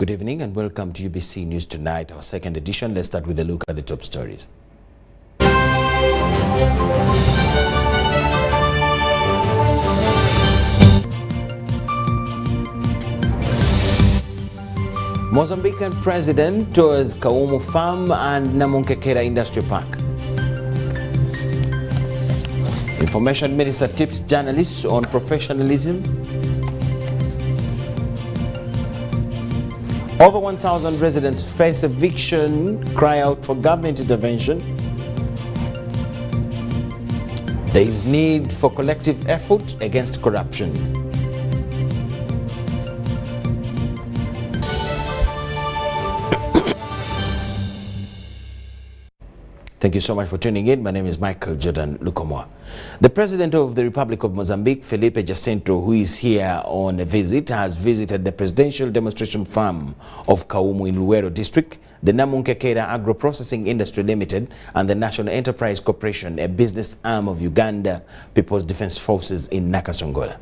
Good evening and welcome to UBC News Tonight, our second edition. Let's start with a look at the top stories. Mozambican president tours Kaumu Farm and Namunkekera Industrial Park. Information Minister tips journalists on professionalism. Over 1,000 residents face eviction, cry out for government intervention. There is need for collective effort against corruption. Thank you so much for tuning in. My name is Micheal Lukomwa. The President of the Republic of Mozambique, Felipe Jacinto, who is here on a visit, has visited the Presidential Demonstration Farm of Kaumu in Luwero District, the Namunkekera Agro-Processing Industry Limited, and the National Enterprise Corporation, a business arm of Uganda People's Defense Forces in Nakasongola.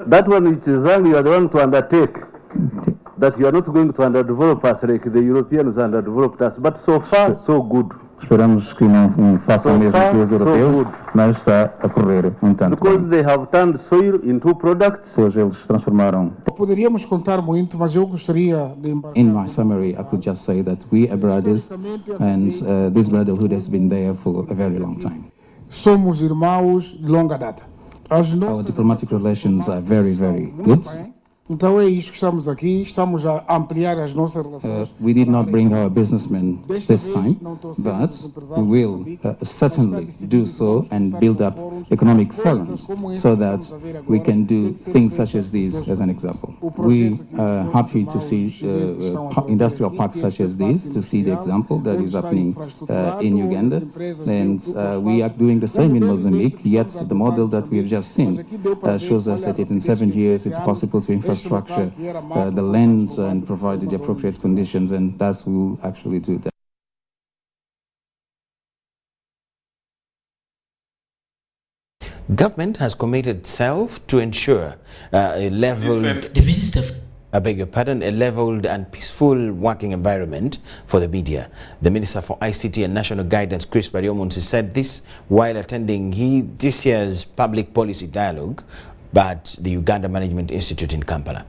That one which is wrong, you are the one to undertake. That you are not going to underdevelop us like the Europeans underdeveloped us. But so far, so good. Esperamos que não façam mesmo que os europeus, mas está a correr tanto. Because they have turned soil into products. Pois eles transformaram. Poderíamos contar muito, mas eu gostaria de In my summary, I could just say that we are brothers, and this brotherhood has been there for a very long time. Somos irmãos de longa data. Our diplomatic relations are very, very good. Então é isso que estamos aqui, estamos a ampliar as nossas relações. We did not bring our businessmen this time, but we will certainly do so and build up economic forums so that we can do things such as these as an example. We are happy to see industrial parks such as these, to see the example that is happening in Uganda, and we are doing the same in Mozambique, yet the model that we have just seen shows us that in 7 years it's possible to infrastructure the land and provide the appropriate conditions, and that's who will actually do that. Government has committed itself to ensure a leveled and peaceful working environment for the media. The Minister for ICT and National Guidance, Chris Baryomunsi, said this while attending this year's public policy dialogue at the Uganda Management Institute in Kampala.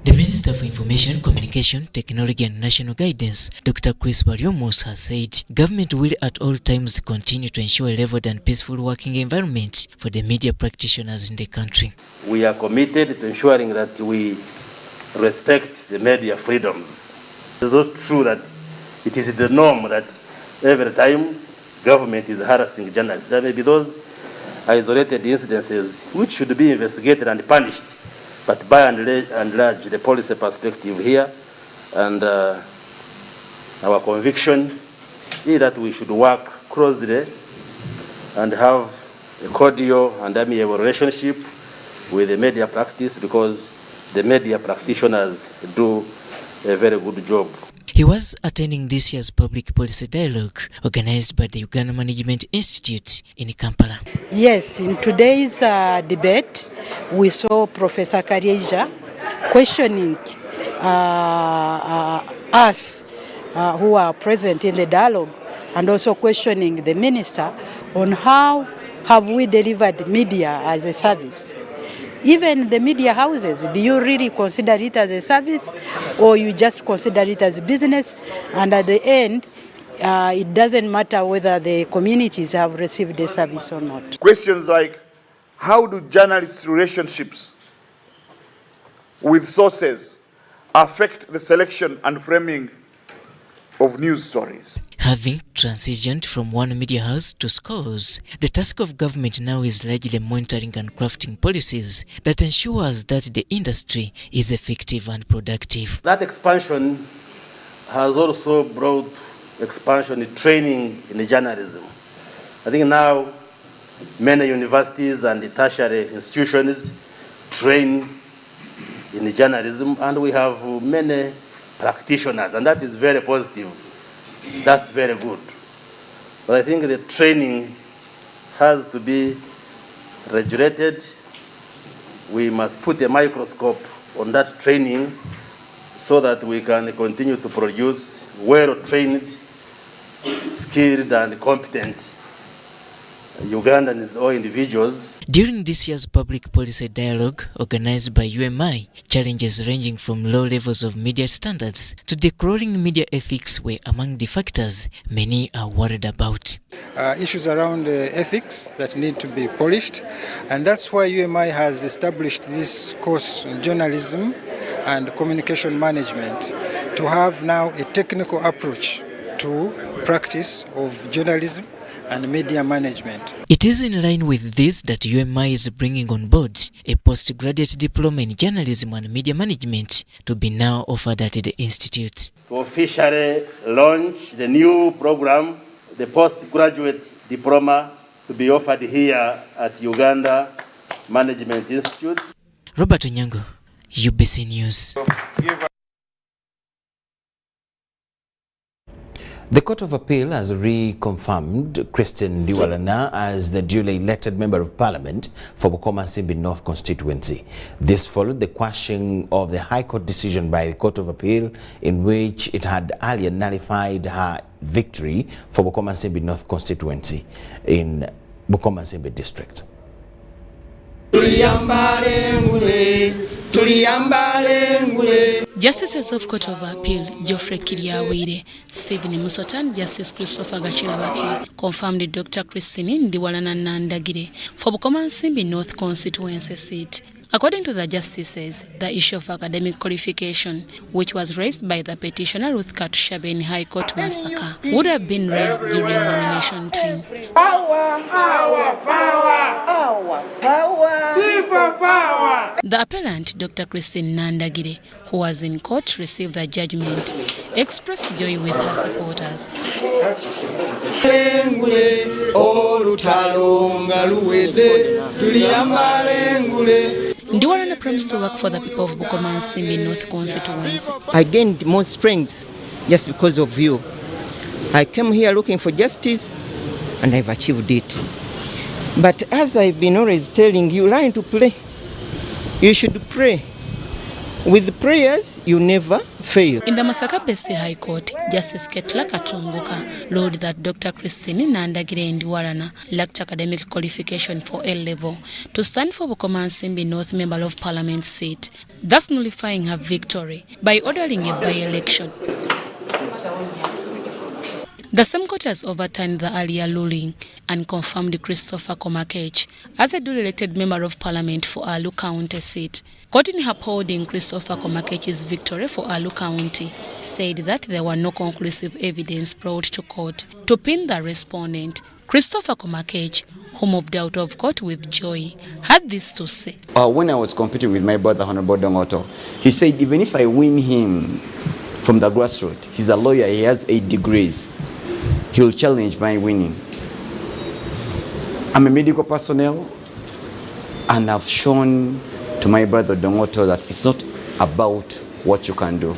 The Minister for Information, Communication, Technology and National Guidance, Dr. Chris Baryomunsi, has said government will at all times continue to ensure a leveled and peaceful working environment for the media practitioners in the country. We are committed to ensuring that we respect the media freedoms. It is also true that it is the norm that every time government is harassing journalists, there may be those isolated incidences which should be investigated and punished, but by and large the policy perspective here and our conviction is that we should work closely and have a cordial and amiable relationship with the media practice, because the media practitioners do a very good job. He was attending this year's public policy dialogue organized by the Uganda Management Institute in Kampala. Yes, in today's debate, we saw Professor Karieja questioning us who are present in the dialogue, and also questioning the minister on how have we delivered media as a service. Even the media houses, do you really consider it as a service, or you just consider it as business, and at the end, it doesn't matter whether the communities have received the service or not? Questions like, how do journalists' relationships with sources affect the selection and framing of news stories? Having transitioned from one media house to schools, the task of government now is largely monitoring and crafting policies that ensures that the industry is effective and productive. That expansion has also brought expansion in training in journalism. I think now many universities and tertiary institutions train in journalism, and we have many practitioners, and that is very positive. That's very good. But I think the training has to be regulated. We must put a microscope on that training so that we can continue to produce well-trained, skilled and competent Ugandans or individuals. During this year's public policy dialogue organized by UMI, challenges ranging from low levels of media standards to declaring media ethics were among the factors many are worried about. Issues around ethics that need to be polished, and that's why UMI has established this course in journalism and communication management to have now a technical approach to practice of journalism and media management. It is in line with this that UMI is bringing on board a postgraduate diploma in journalism and media management to be now offered at the institute. To officially launch the new program, the postgraduate diploma, to be offered here at Uganda Management Institute. Robert Onyango, UBC News. The Court of Appeal has reconfirmed Christine Ndiwalana as the duly elected Member of Parliament for Bokoma-Simbi North constituency. This followed the quashing of the High Court decision by the Court of Appeal in which it had earlier nullified her victory for Bokoma-Simbi North constituency in Bokoma-Simbi district. Justices of Court of Appeal Geoffrey Kiriawire, Stephen Musotan, Justice Christopher Gachirabaki confirmed Dr. Christine Ndiwalana Nandagire for Bokoma-Simbi North constituency seat. According to the justices, the issue of academic qualification, which was raised by the petitioner Ruth Katushabe in High Court massacre, would have been raised during nomination time. Power, power, power, power, power, people power. The appellant, Dr. Christine Nandagire, who was in court, received the judgment, expressed joy with her supporters. Ndiwalana promised to work for the people of Bokoma-Simbi North constituency. I gained more strength just because of you. I came here looking for justice and I've achieved it. But as I've been always telling you, learn to pray. You should pray. With prayers, you never fail. In the Masaka-based High Court, Justice Ketla Katunguka ruled that Dr. Christine Nandagire Ndiwalana lacked academic qualification for A-level to stand for Bokoma-Simbi North Member of Parliament seat, thus nullifying her victory by ordering a by-election. The same court has overturned the earlier ruling and confirmed Christopher Komakech as a duly elected Member of Parliament for Alu County seat. Court in upholding Christopher Komakech's victory for Alu County said that there were no conclusive evidence brought to court to pin the respondent. Christopher Komakech, who moved out of court with joy, had this to say. When I was competing with my brother, Honorable Dongoto, he said even if I win him from the grassroots, he's a lawyer, he has 8 degrees, he'll challenge my winning. I'm a medical personnel, and I've shown to my brother Dongoto that it's not about what you can do.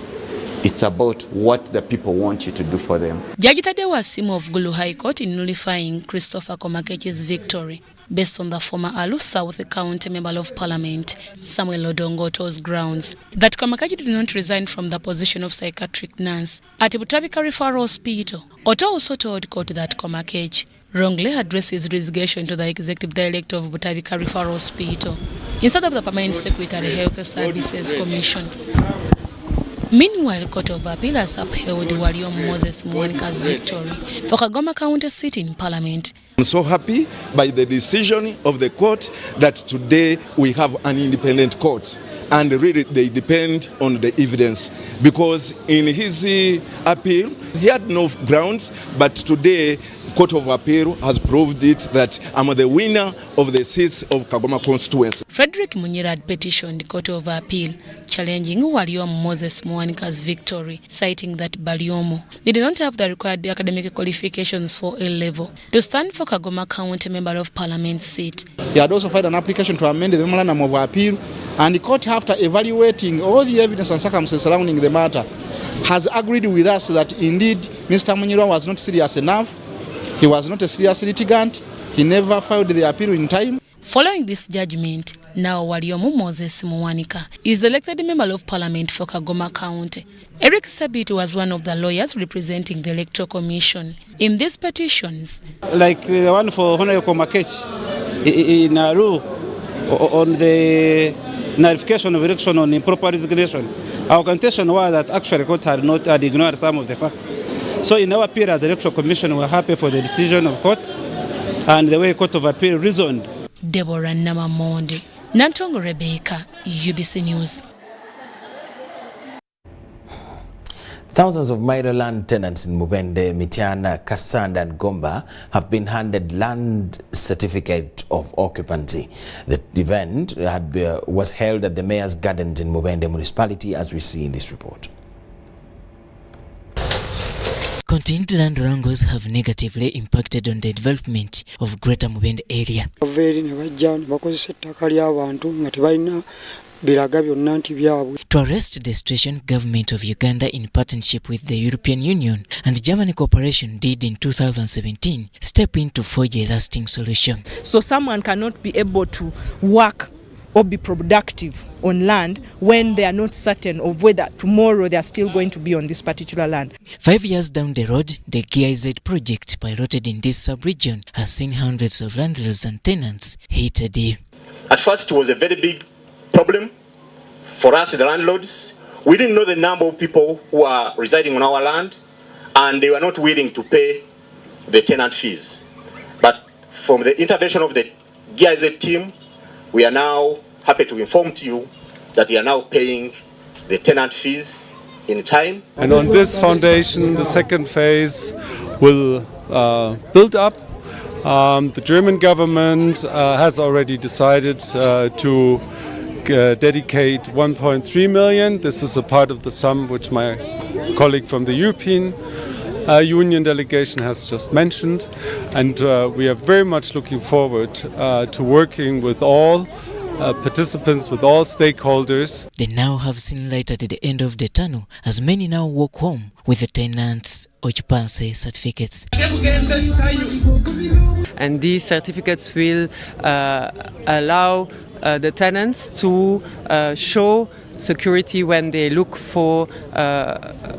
It's about what the people want you to do for them. Judge Tadewa Simo of Gulu High Court in nullifying Christopher Komakech's victory based on the former Alu South County Member of Parliament, Samuel Odongoto's grounds that Komakech did not resign from the position of psychiatric nurse at Butabika Referral Hospital. Oto also told court that Komakech wrongly addressed his resignation to the Executive Director of Butabika Referral Hospital instead of the Permanent Secretary Health Services Commission. Meanwhile, Court of Appeal has upheld Waliom Moses Mwanika's victory for Kagoma County seat in Parliament. I'm so happy by the decision of the court that today we have an independent court, and really they depend on the evidence, because in his appeal he had no grounds, but today Court of Appeal has proved it that I'm the winner of the seats of Kagoma constituency. Frederick Munyira had petitioned the Court of Appeal challenging Waliomo Moses Mwanika's victory, citing that Baliomo did not have the required academic qualifications for A-level to stand for Kagoma County Member of Parliament seat. He had also filed an application to amend the memorandum of appeal, and the court, after evaluating all the evidence and circumstances surrounding the matter, has agreed with us that indeed Mr. Munyira was not serious enough. He was not a serious litigant. He never filed the appeal in time. Following this judgment, now Waliomo Moses Mwanika is the elected Member of Parliament for Kagoma County. Eric Sabit was one of the lawyers representing the Electoral Commission in these petitions. Like the one for Honorable Komakechi in Nauru on the nullification of election on improper resignation. Our contention was that actually the court had ignored some of the facts. So in our appeal as the Electoral Commission, we're happy for the decision of court and the way Court of Appeal reasoned. Deborah Namamonde, Nantongo Rebecca, UBC News. Thousands of Maryland tenants in Mubende, Mityana, Kasanda and Gomba have been handed land certificate of occupancy. The event was held at the Mayor's Gardens in Mubende municipality, as we see in this report. Continued land wrangles have negatively impacted on the development of Greater Mubende area. To arrest the situation, government of Uganda, in partnership with the European Union and German cooperation, did in 2017 step in to forge a lasting solution. So someone cannot be able to work or be productive on land when they are not certain of whether tomorrow they are still going to be on this particular land. 5 years down the road, the GIZ project piloted in this sub-region has seen hundreds of landlords and tenants hit a deal. At first, it was a very big problem for us, the landlords. We didn't know the number of people who are residing on our land, and they were not willing to pay the tenant fees. But from the intervention of the GIZ team, we are now happy to inform to you that we are now paying the tenant fees in time. And on this foundation, the second phase will build up. The German government has already decided to dedicate 1.3 million. This is a part of the sum which my colleague from the European Union delegation has just mentioned, and we are very much looking forward to working with all participants, with all stakeholders. They now have seen light at the end of the tunnel, as many now walk home with the tenants' occupancy certificates. And these certificates will allow the tenants to show security when they look for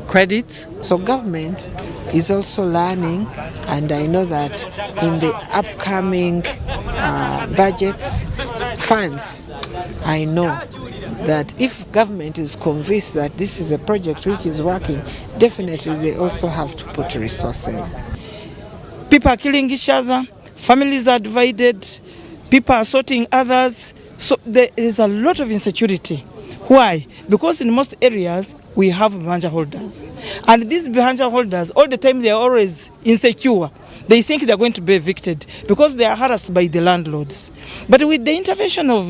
credit. So government is also learning, and I know that in the upcoming budgets, funds, I know that if government is convinced that this is a project which is working, definitely they also have to put resources. People are killing each other, families are divided, people are assaulting others, so there is a lot of insecurity. Why? Because in most areas we have bihanja holders, and these bihanja holders all the time they are always insecure. They think they are going to be evicted because they are harassed by the landlords. But with the intervention of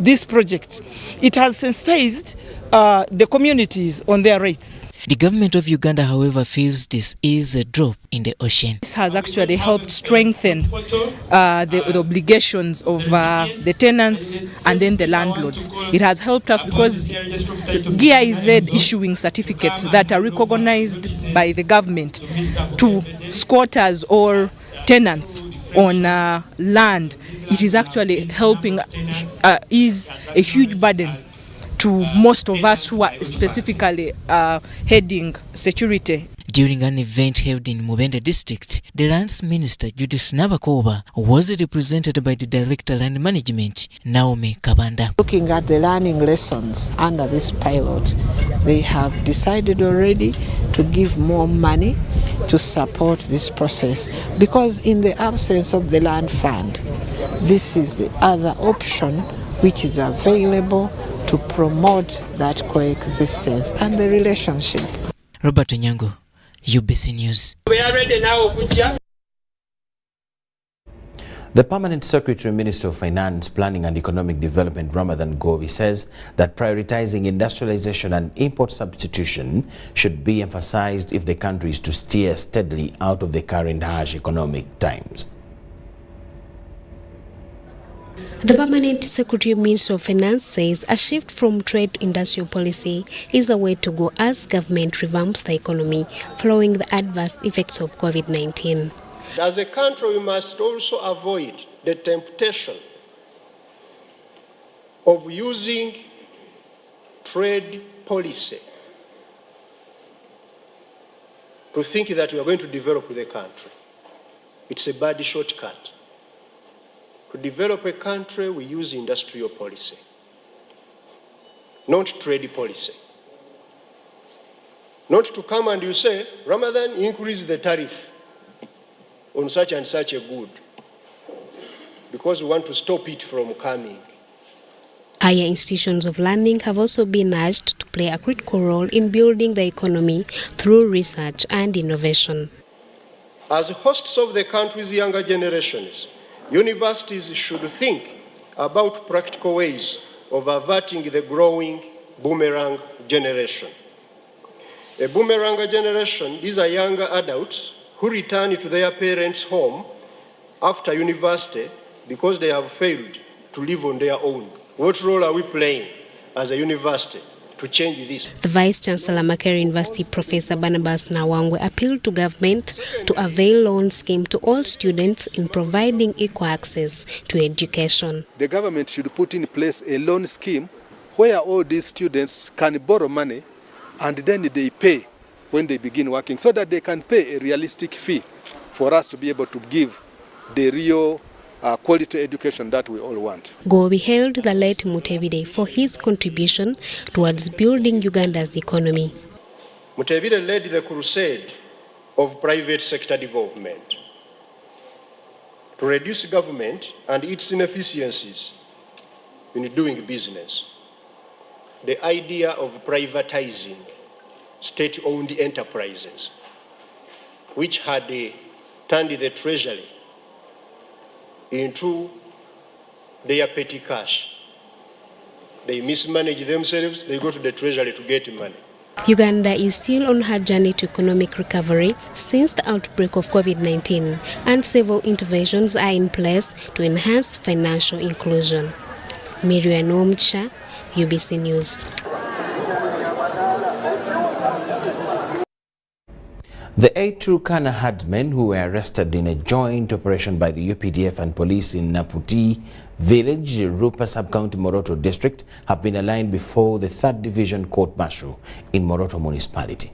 this project, it has sensitized the communities on their rights. The government of Uganda, however, feels this is a drop in the ocean. This has actually helped strengthen the obligations of the tenants and then the landlords. It has helped us because GIZ issuing certificates that are recognized by the government to squatters or tenants on land. It is actually helping ease a huge burden to most of us who are specifically heading security. During an event held in Mubende district, the Lands Minister Judith Nabakoba was represented by the Director Land Management, Naomi Kabanda. Looking at the learning lessons under this pilot, they have decided already to give more money to support this process, because in the absence of the land fund, this is the other option which is available to promote that coexistence and the relationship. Robert Onyango, UBC News. We are ready now. The Permanent Secretary, Minister of Finance, Planning and Economic Development, Ramadan Gobi, says that prioritizing industrialization and import substitution should be emphasized if the country is to steer steadily out of the current harsh economic times. The Permanent Secretary, Minister of Finance, says a shift from trade to industrial policy is the way to go as government revamps the economy following the adverse effects of COVID-19. As a country, we must also avoid the temptation of using trade policy to think that we are going to develop the country. It's a bad shortcut. To develop a country, we use industrial policy, not trade policy. Not to come and you say, Ramadan, increase the tariff on such and such a good, because we want to stop it from coming. Higher institutions of learning have also been urged to play a critical role in building the economy through research and innovation. As hosts of the country's younger generations, universities should think about practical ways of averting the growing boomerang generation. A boomerang generation, these are younger adults who return to their parents' home after university because they have failed to live on their own. What role are we playing as a university to change this? The Vice-Chancellor, Makerere University, Professor Barnabas Nawangwe, appealed to government to avail loan scheme to all students in providing equal access to education. The government should put in place a loan scheme where all these students can borrow money and then they pay when they begin working, so that they can pay a realistic fee for us to be able to give the real quality education that we all want. Gobi hailed the late Mutebi Day for his contribution towards building Uganda's economy. Mutebi led the crusade of private sector development to reduce government and its inefficiencies in doing business. The idea of privatizing state-owned enterprises, which had turned the treasury into their petty cash. They mismanage themselves, they go to the treasury to get money. Uganda is still on her journey to economic recovery since the outbreak of COVID-19, and several interventions are in place to enhance financial inclusion. Miriam Omcha, UBC News. The 8 Turkana herdsmen who were arrested in a joint operation by the UPDF and police in Naputi village, Rupa Sub-County, Moroto district, have been aligned before the 3rd Division Court-Martial in Moroto municipality.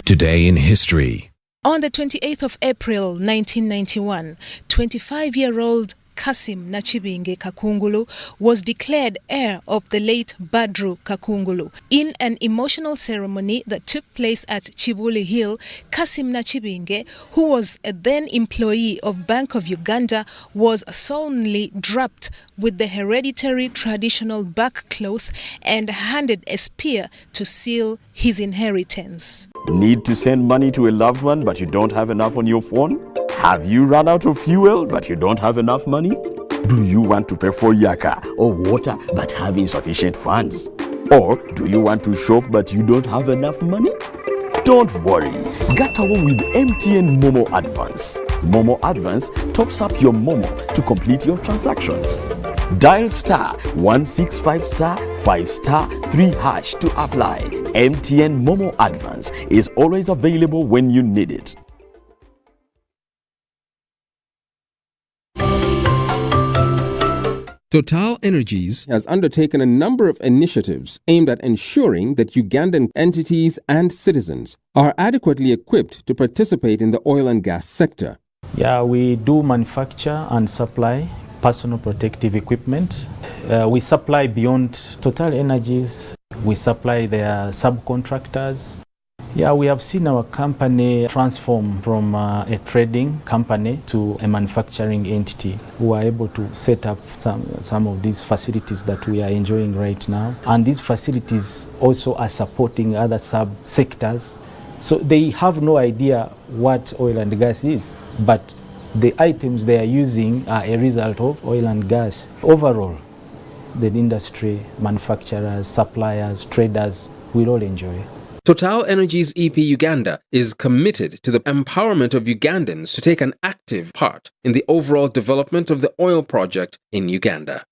Today in history. On the 28th of April 1991, 25-year-old Kasim Nachibinge Kakungulu was declared heir of the late Badru Kakungulu. In an emotional ceremony that took place at Chibuli Hill, Kasim Nachibinge, who was a then employee of Bank of Uganda, was solemnly draped with the hereditary traditional backcloth and handed a spear to seal his inheritance. Need to send money to a loved one but you don't have enough on your phone? Have you run out of fuel but you don't have enough money? Do you want to pay for yaka or water but have insufficient funds? Or do you want to shop but you don't have enough money? Don't worry, get away with MTN Momo Advance. Momo Advance tops up your Momo to complete your transactions. Dial *165*5*3# to apply. MTN Momo Advance is always available when you need it. Total Energies has undertaken a number of initiatives aimed at ensuring that Ugandan entities and citizens are adequately equipped to participate in the oil and gas sector. Yeah, we do manufacture and supply personal protective equipment. We supply beyond Total Energies. We supply their subcontractors. Yeah, we have seen our company transform from a trading company to a manufacturing entity. We are able to set up some of these facilities that we are enjoying right now. And these facilities also are supporting other sub-sectors. So they have no idea what oil and gas is, but the items they are using are a result of oil and gas. Overall, the industry, manufacturers, suppliers, traders will all enjoy. Total Energies EP Uganda is committed to the empowerment of Ugandans to take an active part in the overall development of the oil project in Uganda.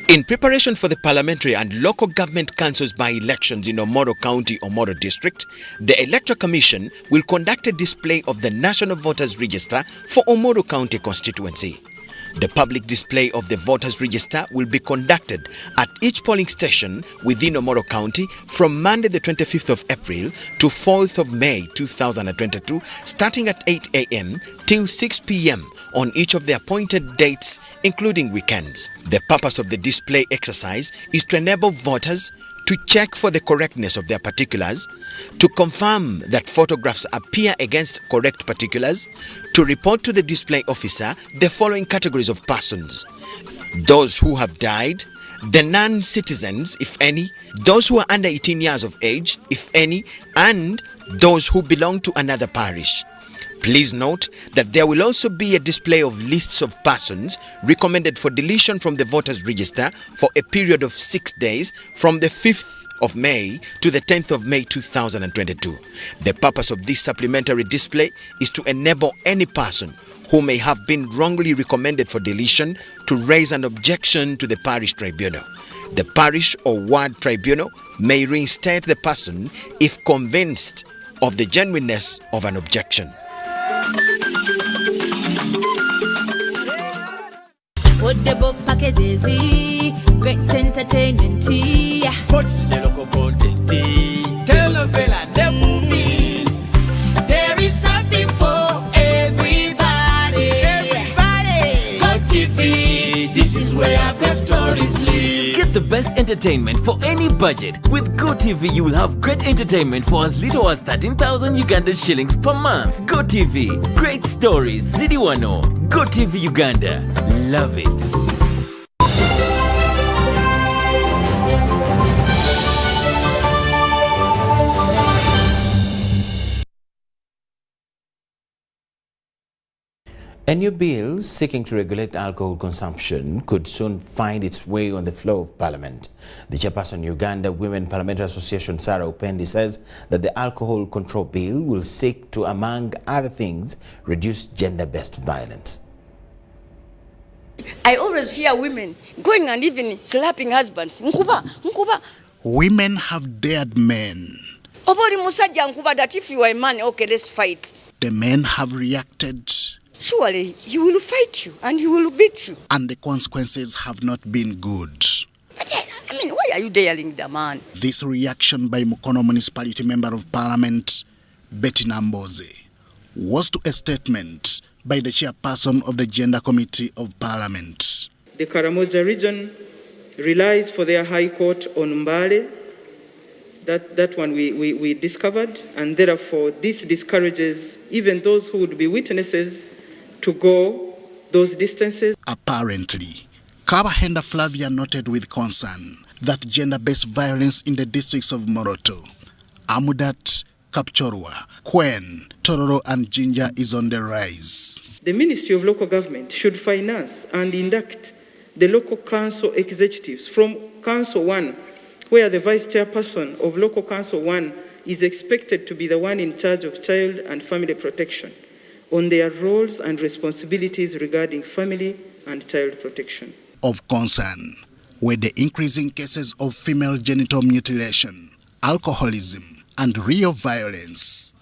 In preparation for the parliamentary and local government councils by-elections in Omoro County, Omoro District, the Electoral Commission will conduct a display of the National Voters Register for Omoro County constituency. The public display of the voters register will be conducted at each polling station within Omoro County from Monday the 25th of April to 4th of May 2022, starting at 8 a.m. till 6 p.m. on each of the appointed dates, including weekends. The purpose of the display exercise is to enable voters to check for the correctness of their particulars, to confirm that photographs appear against correct particulars, to report to the display officer the following categories of persons: those who have died, the non-citizens, if any, those who are under 18 years of age, if any, and those who belong to another parish. Please note that there will also be a display of lists of persons recommended for deletion from the voters register for a period of 6 days from the 5th of May to the 10th of May 2022. The purpose of this supplementary display is to enable any person who may have been wrongly recommended for deletion to raise an objection to the parish tribunal. The parish or ward tribunal may reinstate the person if convinced of the genuineness of an objection. Football packages, great entertainment, sports, the local content, telenovela, the movies. There is something for everybody. Everybody, Go TV. This is where great stories live. Get the best entertainment for any budget. With GoTV, you will have great entertainment for as little as 13,000 Uganda shillings per month. GoTV, great stories, Zidiwano. GoTV Uganda, love it. A new bill seeking to regulate alcohol consumption could soon find its way on the floor of Parliament. The chairperson Uganda Women Parliamentary Association, Sarah Upendi, says that the alcohol control bill will seek to, among other things, reduce gender-based violence. I always hear women going and even slapping husbands. Nkuba. Women have dared men. Oboli musajja nkuba that if you are a man, okay, let's fight. The men have reacted. Surely he will fight you and he will beat you. And the consequences have not been good. I mean, why are you daring the man? This reaction by Mukono Municipality Member of Parliament, Betty Namboze, was to a statement by the chairperson of the Gender Committee of Parliament. The Karamoja region relies for their High Court on Mbale. That one we discovered, and therefore this discourages even those who would be witnesses to go those distances. Apparently, Kabahenda Flavia noted with concern that gender-based violence in the districts of Moroto, Amudat, Kapchorwa, Kwen, Tororo and Jinja is on the rise. The Ministry of Local Government should finance and induct the local council executives from Council 1, where the Vice Chairperson of Local Council 1 is expected to be the one in charge of child and family protection, on their roles and responsibilities regarding family and child protection. Of concern were the increasing cases of female genital mutilation, alcoholism, and real violence.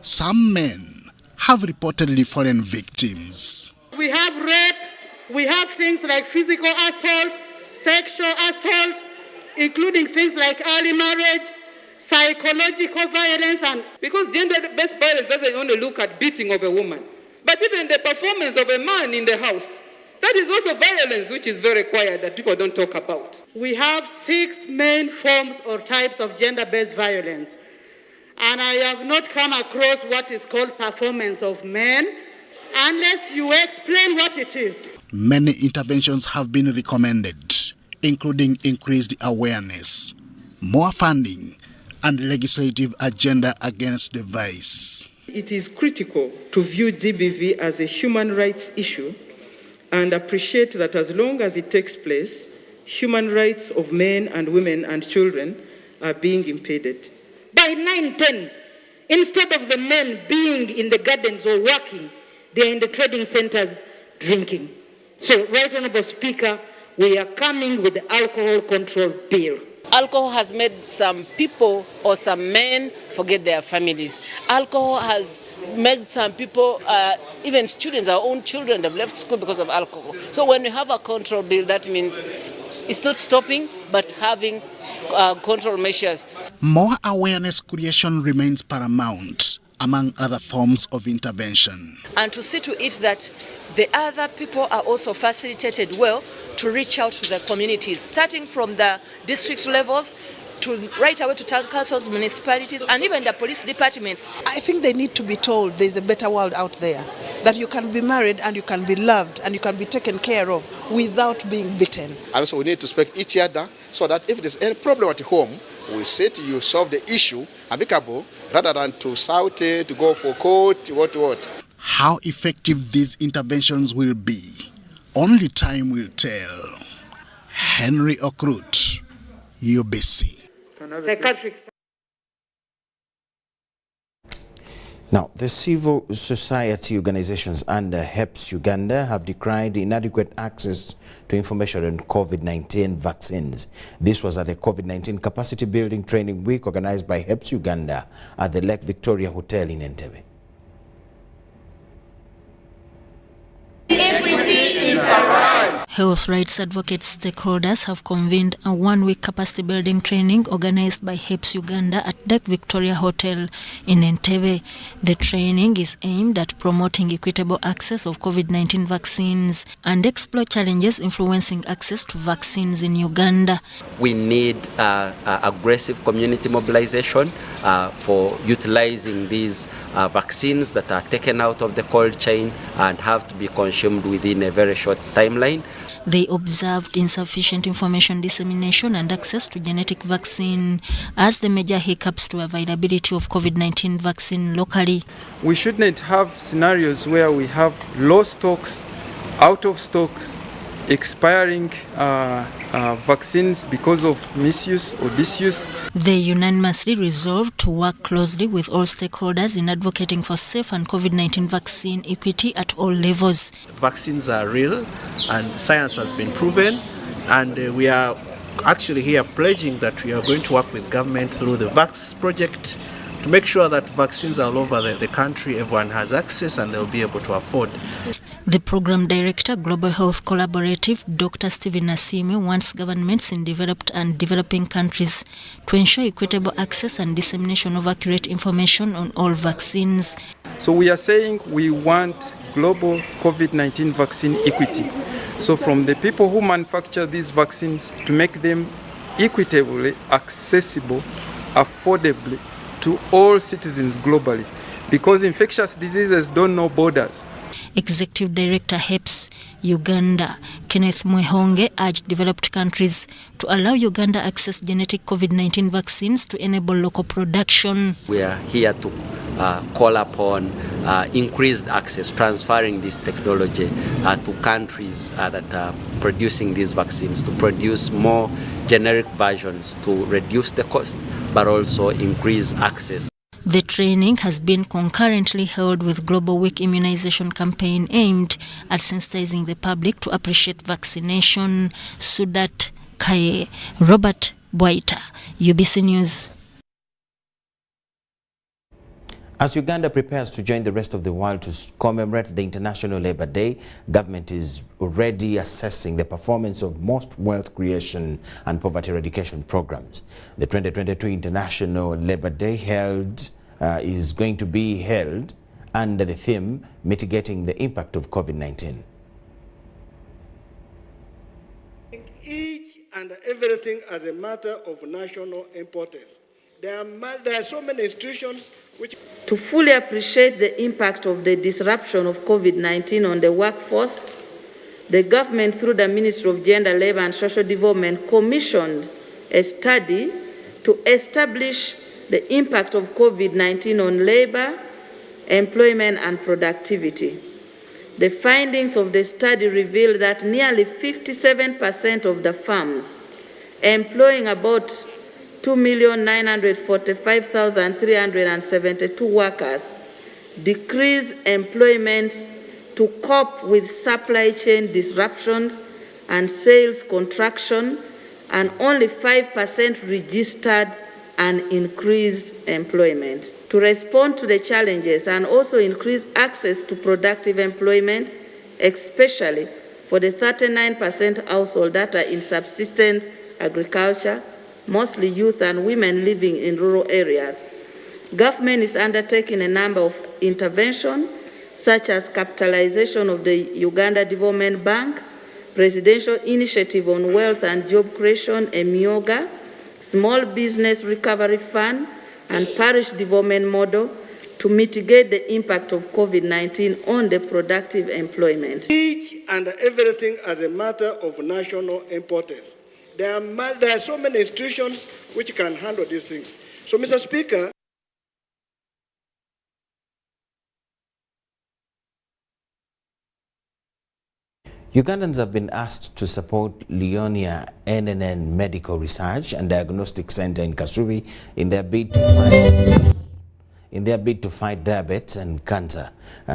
Some men have reportedly fallen victims. We have rape, we have things like physical assault, sexual assault, including things like early marriage, psychological violence, and because gender-based violence doesn't only look at beating of a woman, but even the performance of a man in the house. That is also violence, which is very quiet, that people don't talk about. We have 6 main forms or types of gender-based violence. And I have not come across what is called performance of men unless you explain what it is. Many interventions have been recommended, including increased awareness, more funding, and legislative agenda against the vice. It is critical to view GBV as a human rights issue and appreciate that as long as it takes place, human rights of men and women and children are being impeded. By 9-10, instead of the men being in the gardens or working, they are in the trading centers drinking. So, Right Honourable Speaker, we are coming with the alcohol control bill. Alcohol has made some people or some men forget their families. Alcohol has made some people, even students, our own children, have left school because of alcohol. So when we have a control bill, that means it's not stopping, but having control measures. More awareness creation remains paramount among other forms of intervention. And to see to it that the other people are also facilitated well to reach out to the communities, starting from the district levels to right away to town councils, municipalities, and even the police departments. I think they need to be told there's a better world out there, that you can be married and you can be loved and you can be taken care of without being beaten. And also we need to respect each other so that if there's any problem at home, we say to you, solve the issue amicable rather than to shout it, to go for court, what. How effective these interventions will be, only time will tell. Henry Okrut, UBC. Now, the civil society organizations under HEPS Uganda have decried inadequate access to information on COVID-19 vaccines. This was at a COVID-19 capacity building training week organized by HEPS Uganda at the Lake Victoria Hotel in Entebbe. Health rights advocate stakeholders have convened a one-week capacity building training organized by HEPS Uganda at Lake Victoria Hotel in Entebbe. The training is aimed at promoting equitable access of COVID-19 vaccines and explore challenges influencing access to vaccines in Uganda. We need aggressive community mobilization for utilizing these vaccines that are taken out of the cold chain and have to be consumed within a very short timeline. They observed insufficient information dissemination and access to genetic vaccine as the major hiccups to availability of COVID-19 vaccine locally. We shouldn't have scenarios where we have low stocks, out of stocks, expiring vaccines because of misuse or disuse. They unanimously resolved to work closely with all stakeholders in advocating for safe and COVID-19 vaccine equity at all levels. Vaccines are real and science has been proven, and we are actually here pledging that we are going to work with government through the VAX project to make sure that vaccines all over the country, everyone has access and they'll be able to afford. The Program Director, Global Health Collaborative, Dr. Stephen Nasimi, wants governments in developed and developing countries to ensure equitable access and dissemination of accurate information on all vaccines. So we are saying we want global COVID-19 vaccine equity. So from the people who manufacture these vaccines to make them equitably accessible, affordably to all citizens globally, because infectious diseases don't know borders. Executive Director HEPS Uganda, Kenneth Mwehonge, urged developed countries to allow Uganda access genetic COVID-19 vaccines to enable local production. We are here to call upon increased access, transferring this technology to countries that are producing these vaccines, to produce more generic versions to reduce the cost, but also increase access. The training has been concurrently held with Global Week Immunization campaign aimed at sensitizing the public to appreciate vaccination. Sudat Kaye, Robert Boita, UBC News. As Uganda prepares to join the rest of the world to commemorate the International Labour Day, government is already assessing the performance of most wealth creation and poverty eradication programs. The 2022 International Labour Day is going to be held under the theme Mitigating the Impact of COVID-19. each and everything as a matter of national importance. There are so many institutions which... To fully appreciate the impact of the disruption of COVID-19 on the workforce, the government, through the Ministry of Gender, Labour and Social Development, commissioned a study to establish the impact of COVID-19 on labour, employment and productivity. The findings of the study revealed that nearly 57% of the firms employing about 2,945,372 workers decreased employment to cope with supply chain disruptions and sales contraction, and only 5% registered an increased employment. To respond to the challenges and also increase access to productive employment, especially for the 39% household that are in subsistence agriculture, mostly youth and women living in rural areas, government is undertaking a number of interventions, such as capitalization of the Uganda Development Bank, Presidential Initiative on Wealth and Job Creation, EMIOGA, Small Business Recovery Fund, and Parish Development Model to mitigate the impact of COVID-19 on the productive employment. Each and everything as a matter of national importance. There are so many institutions which can handle these things. So, Mr. Speaker, Ugandans have been asked to support Leonia NNN Medical Research and Diagnostic Center in Kasubi in their bid to fight diabetes and cancer.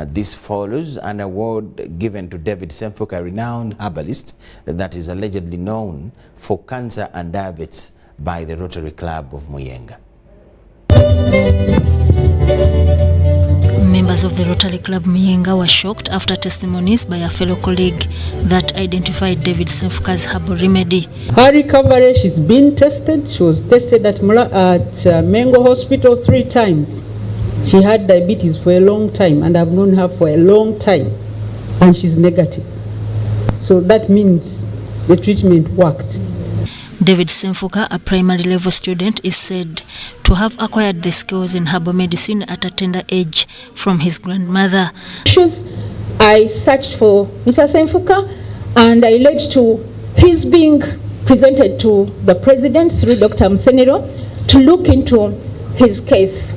This follows an award given to David Seifuka, a renowned herbalist that is allegedly known for cancer and diabetes, by the Rotary Club of Muyenga. Members of the Rotary Club Muyenga were shocked after testimonies by a fellow colleague that identified David Seifuka's herbal remedy. Her recovery, she's been tested. She was tested at Mengo Hospital 3 times. She had diabetes for a long time, and I've known her for a long time, and she's negative. So that means the treatment worked. David Seifuka, a primary level student, is said to have acquired the skills in herbal medicine at a tender age from his grandmother. I searched for Mr. Seifuka, and I led to his being presented to the president through Dr. Msenero to look into his case.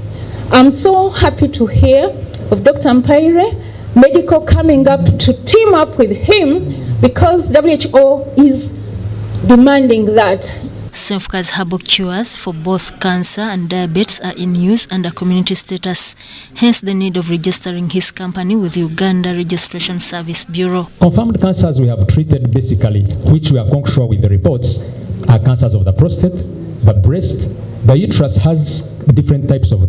I'm so happy to hear of Dr. Mpaire Medical coming up to team up with him, because WHO is demanding that. Seifuka's herbal cures for both cancer and diabetes are in use under community status, hence the need of registering his company with the Uganda Registration Service Bureau. Confirmed cancers we have treated basically, which we are punctual with the reports, are cancers of the prostate, the breast. The uterus has different types of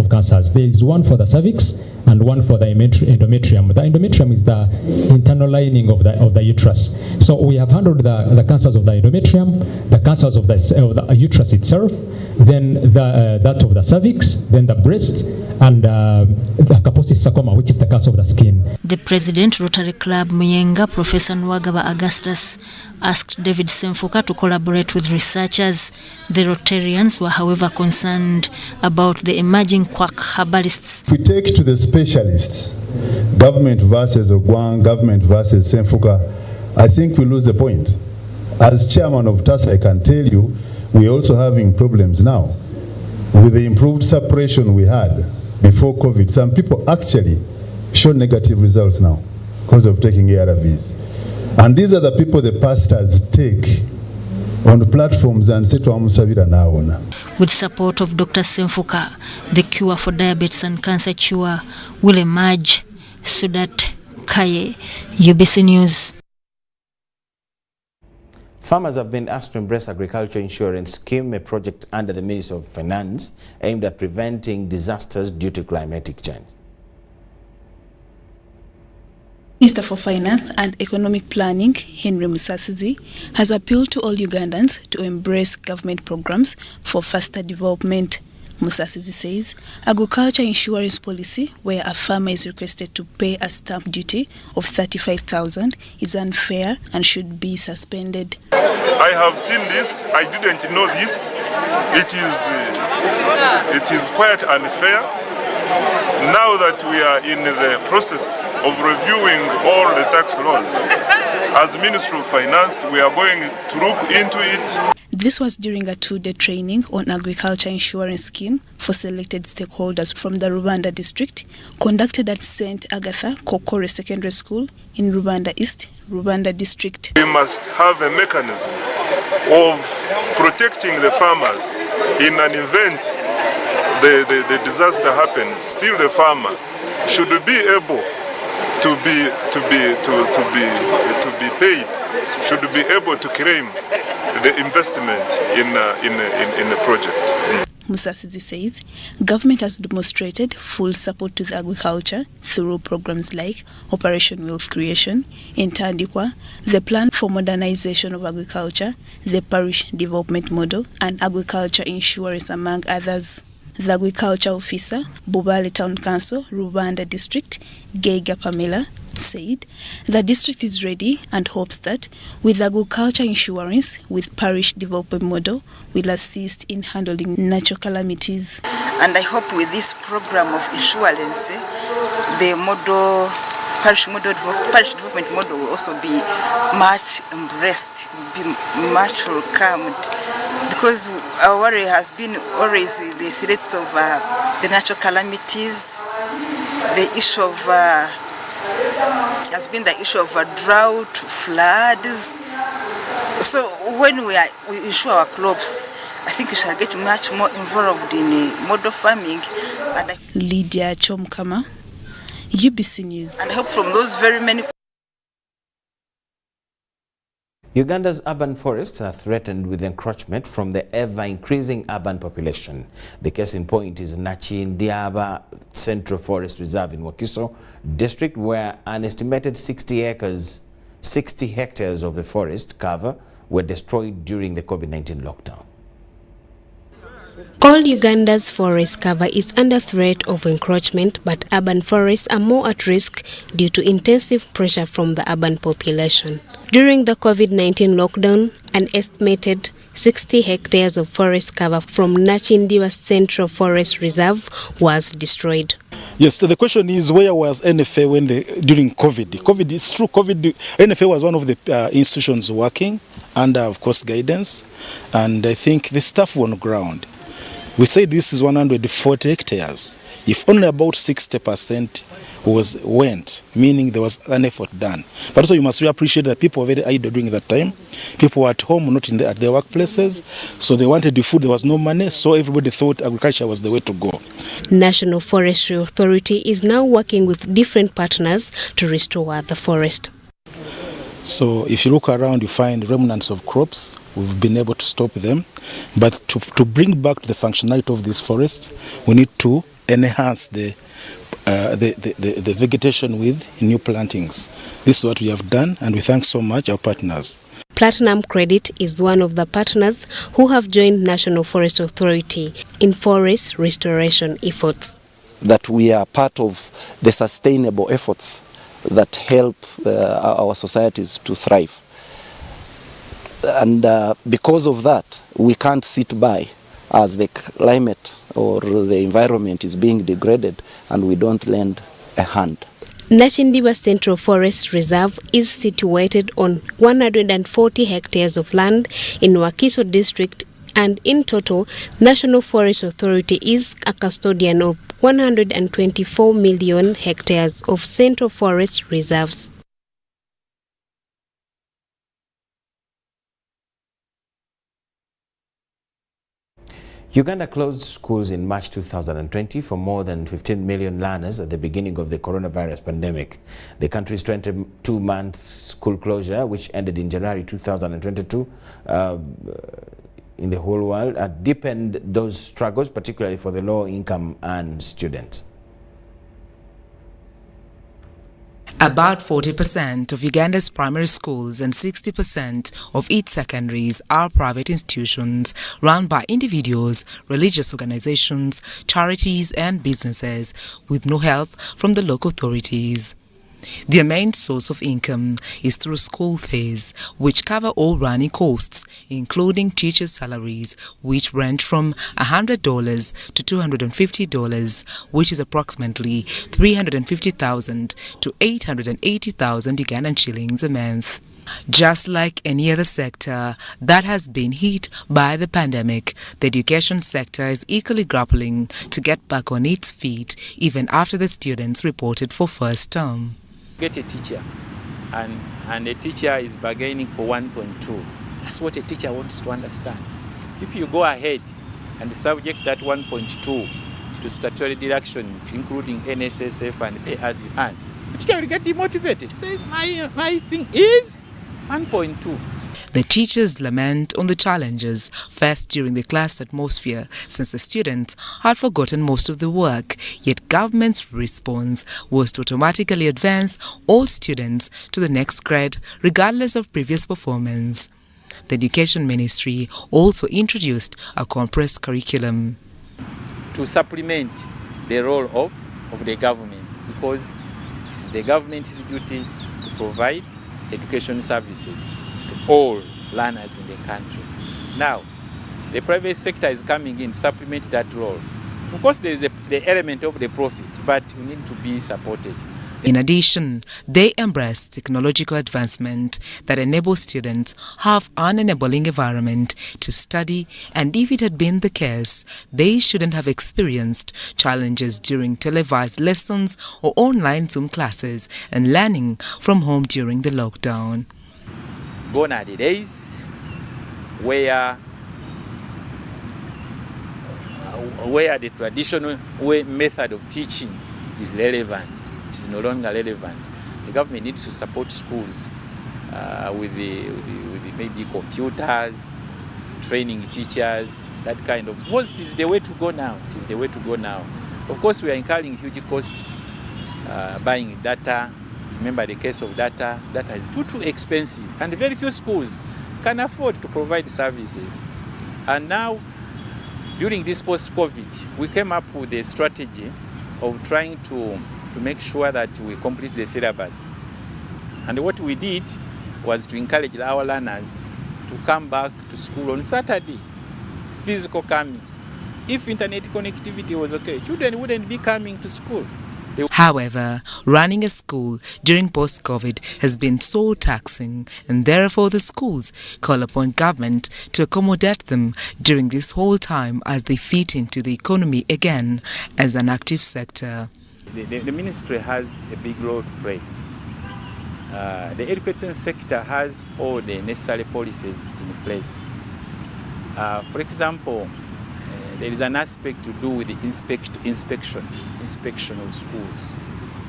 cancers. There is one for the cervix and one for the endometrium. The endometrium is the internal lining of the uterus. So we have handled the cancers of the endometrium, the cancers of the uterus itself, then that of the cervix, then the breast, and the Kaposi sarcoma, which is the cancer of the skin. The President, Rotary Club Muyenga, Professor Nwagaba Augustus, asked David Seifuka to collaborate with researchers. The Rotarians were, however, concerned about the emerging quack herbalists. If we take to the specialists, government versus Ogwang, government versus Seifuka, I think we lose the point. As chairman of TAS, I can tell you, we're also having problems now. With the improved suppression we had before COVID, some people actually show negative results now because of taking ARVs. And these are the people the pastors take on the platforms and say to Amusavira now. With support of Dr. Seifuka, the cure for diabetes and cancer cure will emerge. Sudat Kaye, UBC News. Farmers have been asked to embrace agriculture insurance scheme, a project under the Ministry of Finance aimed at preventing disasters due to climatic change. Minister for Finance and Economic Planning, Henry Musasizi, has appealed to all Ugandans to embrace government programs for faster development. Musasizi says agriculture insurance policy, where a farmer is requested to pay a stamp duty of 35,000, is unfair and should be suspended. I have seen this. I didn't know this. It is quite unfair. Now that we are in the process of reviewing all the tax laws, as Ministry of Finance, we are going to look into it. This was during a 2-day training on agriculture insurance scheme for selected stakeholders from the Rubanda district, conducted at St. Agatha Kokore Secondary School in Rubanda East, Rubanda district. We must have a mechanism of protecting the farmers in an event the disaster happens. Still, the farmer should be able to be paid, should be able to claim the investment in the project. Musasizi says government has demonstrated full support to the agriculture through programs like Operation Wealth Creation, Intandikwa, the Plan for Modernization of Agriculture, the Parish Development Model, and Agriculture Insurance, among others. The Agriculture Officer, Bubale Town Council, Rubanda District, Geiga Pamela, said the district is ready and hopes that with agriculture insurance with parish development model will assist in handling natural calamities. And I hope with this program of insurance, the model, parish development model will also be much embraced, will be much welcomed, because our worry has been always the threats of the natural calamities, the issue of has been the issue of drought, floods. So when we insure our crops, I think we shall get much more involved in model farming. And Lydia Chomkama, UBC News. And I hope from those very many. Uganda's urban forests are threatened with encroachment from the ever-increasing urban population. The case in point is Nachindiaba Central Forest Reserve in Wakiso district, where an estimated 60 hectares of the forest cover were destroyed during the COVID-19 lockdown. All Uganda's forest cover is under threat of encroachment, but urban forests are more at risk due to intensive pressure from the urban population. During the COVID-19 lockdown, an estimated 60 hectares of forest cover from Nachindiwa Central Forest Reserve was destroyed. Yes, so the question is, where was NFA during COVID? It's true, NFA was one of the institutions working under, of course, guidance, and I think the staff were on ground. We say this is 140 hectares. If only about 60% went, meaning there was an effort done. But also you must really appreciate that people were very idle during that time. People were at home, not at their workplaces, so they wanted the food, there was no money, so everybody thought agriculture was the way to go. National Forestry Authority is now working with different partners to restore the forest. So if you look around, you find remnants of crops. We've been able to stop them, but to bring back the functionality of this forest, we need to enhance the vegetation with new plantings. This is what we have done, and we thank so much our partners. Platinum Credit is one of the partners who have joined National Forest Authority in forest restoration efforts. That we are part of the sustainable efforts that help our societies to thrive. And because of that, we can't sit by as the climate or the environment is being degraded and we don't lend a hand. Nachindiwa Central Forest Reserve is situated on 140 hectares of land in Wakiso district, and in total, National Forest Authority is a custodian of 124 million hectares of central forest reserves. Uganda closed schools in March 2020 for more than 15 million learners at the beginning of the coronavirus pandemic. The country's 22-month school closure, which ended in January 2022, in the whole world, deepened those struggles, particularly for the low-income and students. About 40% of Uganda's primary schools and 60% of its secondaries are private institutions run by individuals, religious organizations, charities and businesses with no help from the local authorities. Their main source of income is through school fees, which cover all running costs, including teachers' salaries, which range from $100 to $250, which is approximately 350,000 to 880,000 Ugandan shillings a month. Just like any other sector that has been hit by the pandemic, the education sector is equally grappling to get back on its feet even after the students reported for first term. Get a teacher and a teacher is bargaining for 1.2. That's what a teacher wants to understand. If you go ahead and subject that 1.2 to statutory deductions, including NSSF and pay as you earn, the teacher will get demotivated. Says my thing is 1.2. The teachers lament on the challenges faced during the class atmosphere since the students had forgotten most of the work, yet government's response was to automatically advance all students to the next grade regardless of previous performance. The Education Ministry also introduced a compressed curriculum to supplement the role of the government, because it is the government's duty to provide education services to all learners in the country. Now, the private sector is coming in to supplement that role. Of course, there is the element of the profit, but we need to be supported. In addition, they embrace technological advancement that enables students have an enabling environment to study, and if it had been the case, they shouldn't have experienced challenges during televised lessons or online Zoom classes and learning from home during the lockdown. Gone are the days where the traditional method of teaching is relevant. It is no longer relevant. The government needs to support schools with maybe computers, training teachers, that kind of. Most is the way to go now. It is the way to go now. Of course, we are incurring huge costs buying data. Remember the case of data. Data is too expensive, and very few schools can afford to provide services. And now, during this post-COVID, we came up with a strategy of trying to make sure that we complete the syllabus. And what we did was to encourage our learners to come back to school on Saturday, physical coming. If internet connectivity was okay, children wouldn't be coming to school. However, running a school during post-COVID has been so taxing, and therefore the schools call upon government to accommodate them during this whole time as they fit into the economy again as an active sector. The ministry has a big role to play. The education sector has all the necessary policies in place. For example, there is an aspect to do with the inspection of schools.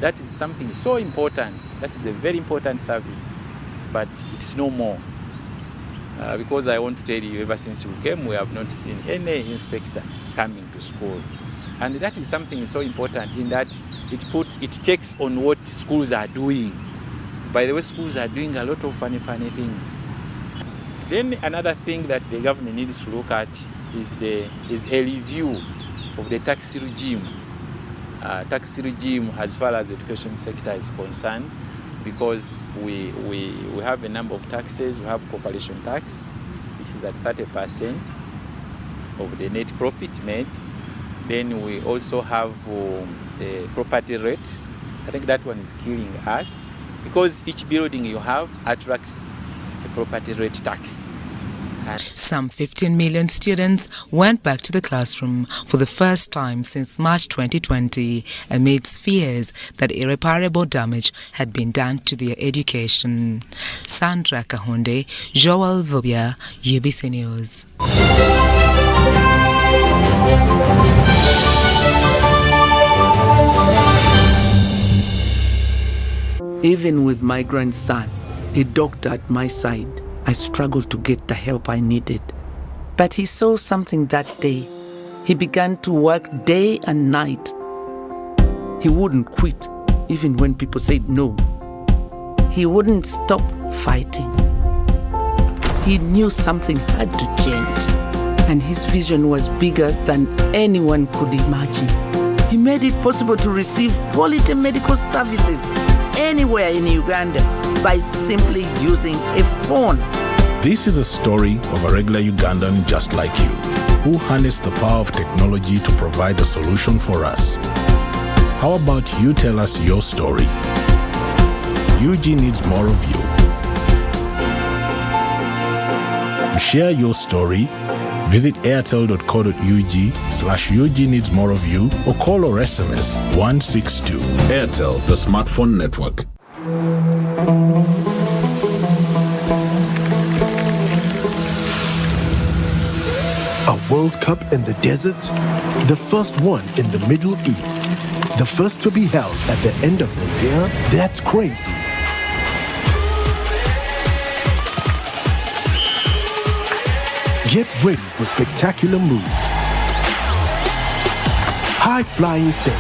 That is something so important. That is a very important service, but it's no more. Because I want to tell you, ever since we came, we have not seen any inspector coming to school. And that is something so important in that it checks on what schools are doing. By the way, schools are doing a lot of funny things. Then another thing that the government needs to look at is a review of the tax regime. Tax regime as far as the education sector is concerned, because we have a number of taxes. We have corporation tax, which is at 30% of the net profit made. Then we also have the property rates. I think that one is killing us, because each building you have attracts a property rate tax. Some 15 million students went back to the classroom for the first time since March 2020 amidst fears that irreparable damage had been done to their education. Sandra Kahonde, Joel Vobia, UBC News. Even with my grandson, a doctor at my side, I struggled to get the help I needed. But he saw something that day. He began to work day and night. He wouldn't quit, even when people said no. he wouldn't stop fighting. He knew something had to change, and his vision was bigger than anyone could imagine. He made it possible to receive quality medical services anywhere in Uganda by simply using a phone. This is a story of a regular Ugandan just like you, who harnessed the power of technology to provide a solution for us. How about you tell us your story? UG needs more of you. To share your story, visit airtel.co.ug/UG needs more of you or call or SMS 162. Airtel, the smartphone network. A World Cup in the desert? The first one in the Middle East. The first to be held at the end of the year? That's crazy. Get ready for spectacular moves, high-flying saves,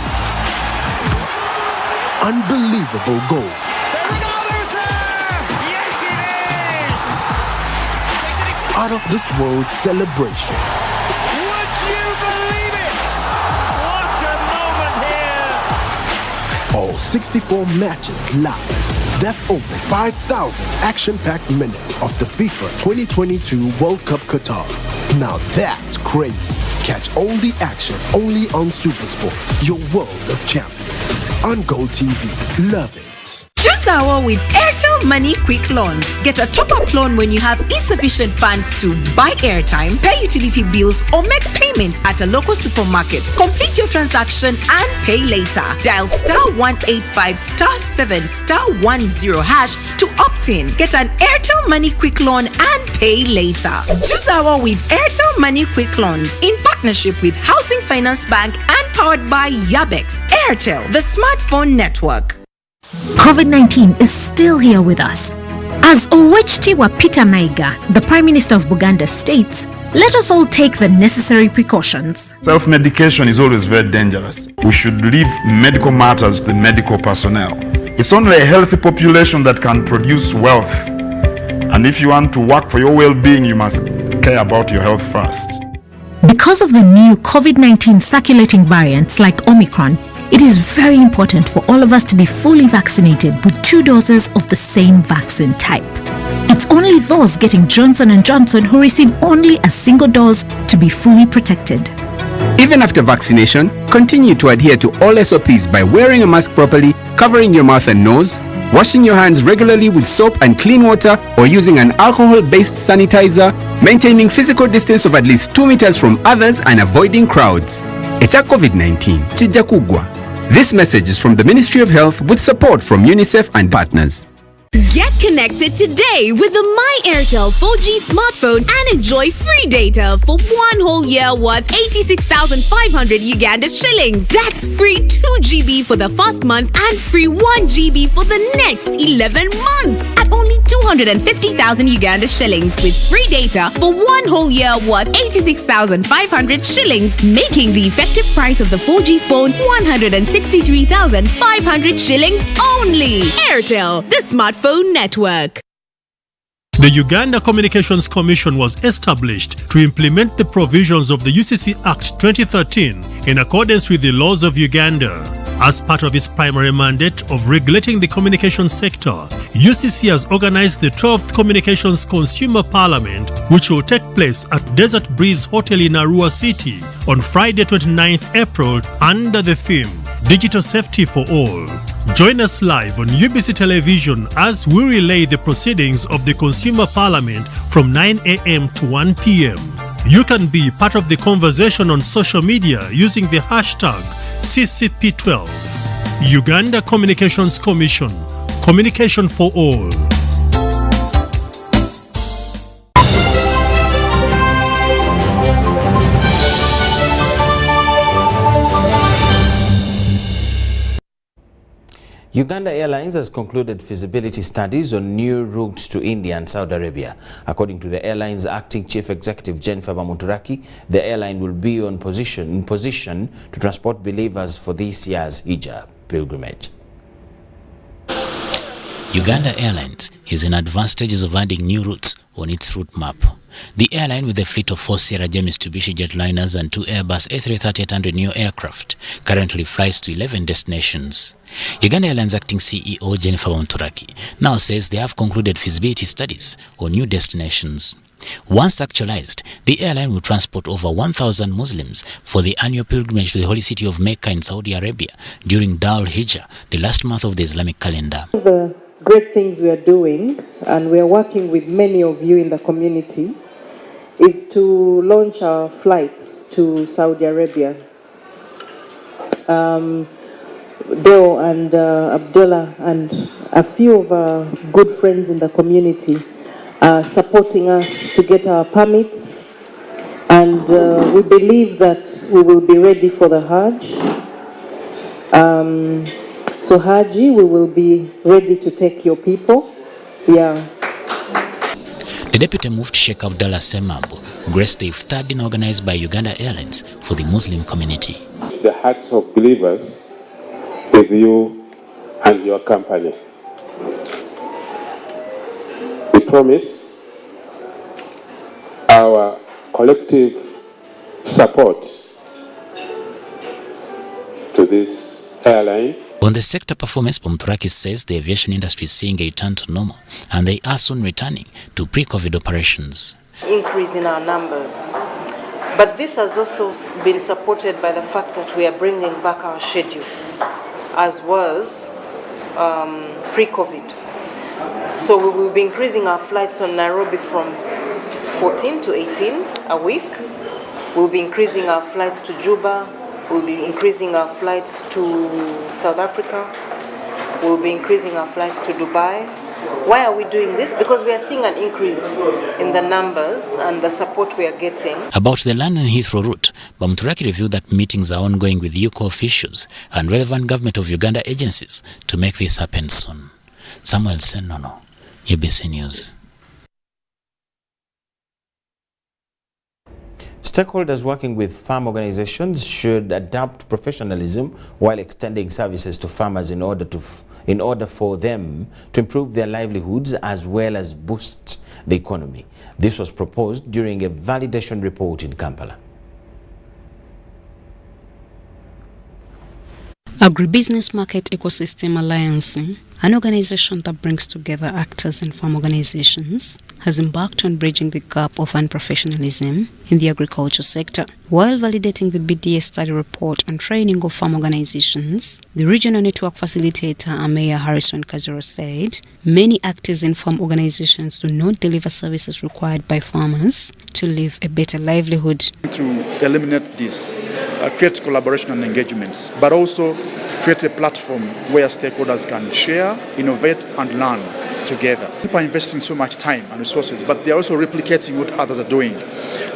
unbelievable goals, out-of-this-world celebrations. Would you believe it? What a moment here! All 64 matches live. That's over 5,000 action-packed minutes of the FIFA 2022 World Cup Qatar. Now that's crazy. Catch all the action only on SuperSport, your world of champions. On Go TV. Love it. Choose our with Airtel Money Quick Loans. Get a top-up loan when you have insufficient funds to buy airtime, pay utility bills, or make payments at a local supermarket. Complete your transaction and pay later. Dial *185*7*10# to opt in. Get an Airtel Money Quick Loan and pay later. Choose our with Airtel Money Quick Loans in partnership with Housing Finance Bank and powered by Yabex. Airtel, the smartphone network. COVID-19 is still here with us. As Owechitiwa Peter Maiga, the Prime Minister of Buganda, states, let us all take the necessary precautions. Self-medication is always very dangerous. We should leave medical matters to the medical personnel. It's only a healthy population that can produce wealth. And if you want to work for your well-being, you must care about your health first. Because of the new COVID-19 circulating variants like Omicron, it is very important for all of us to be fully vaccinated with 2 doses of the same vaccine type. It's only those getting Johnson & Johnson who receive only a single dose to be fully protected. Even after vaccination, continue to adhere to all SOPs by wearing a mask properly, covering your mouth and nose, washing your hands regularly with soap and clean water or using an alcohol-based sanitizer, maintaining physical distance of at least 2 meters from others and avoiding crowds. Echa COVID-19, chijja kugwa. This message is from the Ministry of Health with support from UNICEF and partners. Get connected today with the My Airtel 4G smartphone and enjoy free data for 1 whole year worth 86,500 Uganda shillings. That's free 2 GB for the first month and free 1 GB for the next 11 months at only 250,000 Uganda shillings with free data for 1 whole year worth 86,500 shillings, making the effective price of the 4G phone 163,500 shillings only. Airtel, the smartphone network. The Uganda Communications Commission was established to implement the provisions of the UCC Act 2013 in accordance with the laws of Uganda. As part of its primary mandate of regulating the communications sector, UCC has organized the 12th Communications Consumer Parliament, which will take place at Desert Breeze Hotel in Arua City on Friday 29th April under the theme Digital Safety for All. Join us live on UBC television as we relay the proceedings of the Consumer Parliament from 9 a.m. to 1 p.m. You can be part of the conversation on social media using the hashtag CCP12. Uganda Communications Commission. Communication for all. Uganda Airlines has concluded feasibility studies on new routes to India and Saudi Arabia. According to the airline's acting chief executive, Jennifer Bamuturaki, the airline will be in position to transport believers for this year's Hijjah pilgrimage. Uganda Airlines is in advanced stages of adding new routes on its route map. The airline, with a fleet of 4 Sierra James Mitsubishi jetliners and 2 Airbus A330-800 neo aircraft, currently flies to 11 destinations. Uganda Airlines acting CEO Jennifer Wamturaki now says they have concluded feasibility studies on new destinations. Once actualized, the airline will transport over 1,000 Muslims for the annual pilgrimage to the holy city of Mecca in Saudi Arabia during Dhul Hijjah, the last month of the Islamic calendar. The great things we are doing, and we are working with many of you in the community, is to launch our flights to Saudi Arabia. Deo and Abdullah and a few of our good friends in the community are supporting us to get our permits, and we believe that we will be ready for the Hajj. So Haji, we will be ready to take your people. Yeah. The deputy moved Sheikh Abdullah Semambo graced the iftar dinner organized by Uganda Airlines for the Muslim community. The hearts of believers with you and your company. We promise our collective support to this airline. On the sector performance, Wamturaki says the aviation industry is seeing a return to normal and they are soon returning to pre-COVID operations. Increase in our numbers. But this has also been supported by the fact that we are bringing back our schedule, as was pre-COVID. So we will be increasing our flights on Nairobi from 14 to 18 a week. We'll be increasing our flights to Juba. We'll be increasing our flights to South Africa. We'll be increasing our flights to Dubai. Why are we doing this? Because we are seeing an increase in the numbers and the support we are getting. About the London Heathrow route, Wamturaki revealed that meetings are ongoing with UCO officials and relevant government of Uganda agencies to make this happen soon. Samuel Senono, UBC News. Stakeholders working with farm organizations should adopt professionalism while extending services to farmers in order for them to improve their livelihoods as well as boost the economy. This was proposed during a validation report in Kampala. Agribusiness Market Ecosystem Alliance, an organization that brings together actors and farm organizations, has embarked on bridging the gap of unprofessionalism in the agriculture sector. While validating the BDA study report on training of farm organizations, the regional network facilitator Ameya Harrison Kazero said many actors in farm organizations do not deliver services required by farmers to live a better livelihood. To eliminate this, create collaboration and engagements, but also create a platform where stakeholders can share, innovate and learn together. People are investing so much time and resources, but they're also replicating what others are doing.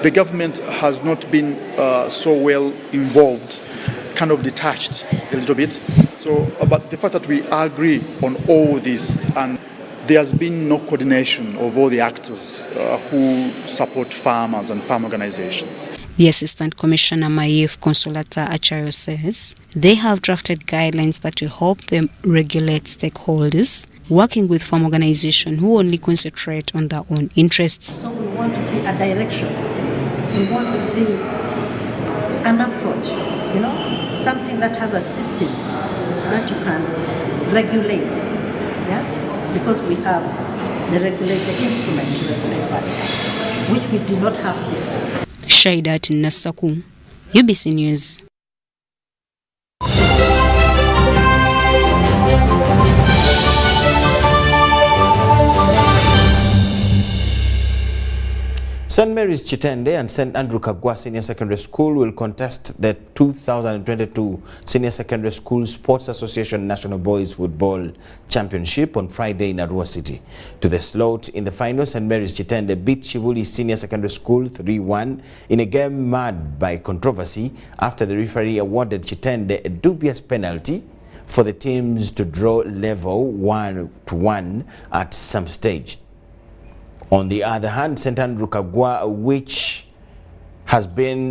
The government has not been so well involved, kind of detached a little bit. So, but the fact that we agree on all this, and there has been no coordination of all the actors who support farmers and farm organizations. The Assistant Commissioner Maif Consolata Achayo says they have drafted guidelines that will help them regulate stakeholders working with farm organizations who only concentrate on their own interests. So we want to see a direction. We want to see an approach, something that has a system that you can regulate, because we have the instrument to regulate that, which we did not have before. Shaidat Nasaku, UBC News. St. Mary's Chitende and St. Andrew Kagwa Senior Secondary School will contest the 2022 Senior Secondary School Sports Association National Boys Football Championship on Friday in Arua City. To the slot in the final, St. Mary's Chitende beat Chivuli Senior Secondary School 3-1 in a game marred by controversy after the referee awarded Chitende a dubious penalty for the teams to draw level 1-1 at some stage. On the other hand, St. Andrew Kagwa, which has been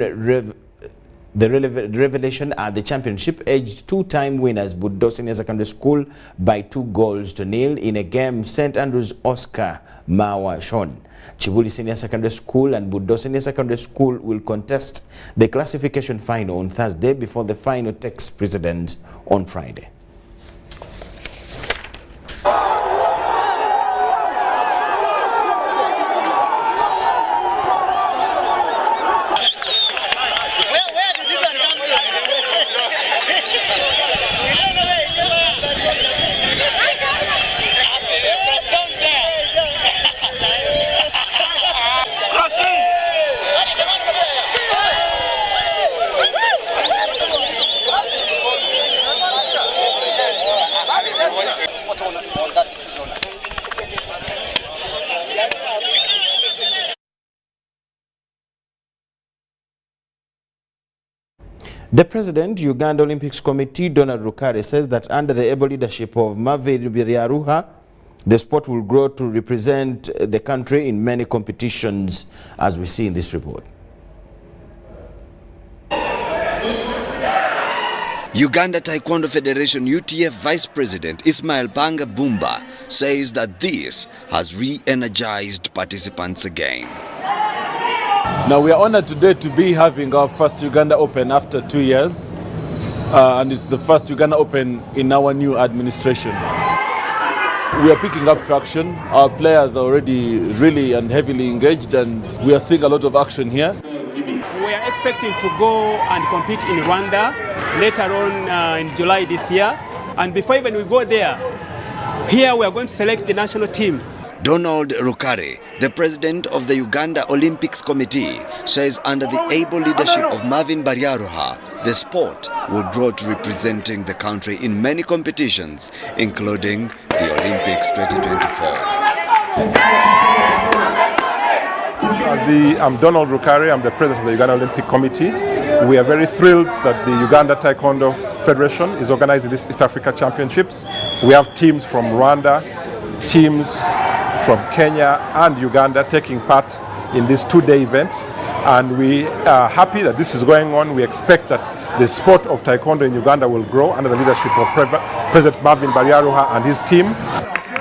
The revelation at the championship edged two-time winners Buddo Senior Secondary School by 2-0 in a game St. Andrews Oscar Mawa Shon. Chibuli Senior Secondary School and Buddo Senior Secondary School will contest the classification final on Thursday before the final takes precedence on Friday. The President, Uganda Olympics Committee, Donald Rukare, says that under the able leadership of Marvin Biriaruha, the sport will grow to represent the country in many competitions, as we see in this report. Uganda Taekwondo Federation UTF Vice President Ismail Banga Bumba says that this has re-energized participants again. Now we are honored today to be having our first Uganda Open after 2 years, and it's the first Uganda Open in our new administration. We are picking up traction. Our players are already really and heavily engaged, and we are seeing a lot of action here. We are expecting to go and compete in Rwanda later on in July this year, and before even we go there, here we are going to select the national team. Donald Rukare, the president of the Uganda Olympics Committee, says under the able leadership of Marvin Biriaruha, the sport will grow to representing the country in many competitions, including the Olympics 2024. I'm Donald Rukare, I'm the president of the Uganda Olympic Committee. We are very thrilled that the Uganda Taekwondo Federation is organizing these East Africa Championships. We have teams from Rwanda, teams from Kenya and Uganda taking part in this two-day event, and we are happy that this is going on. We expect that the sport of Taekwondo in Uganda will grow under the leadership of President Marvin Biriaruha and his team.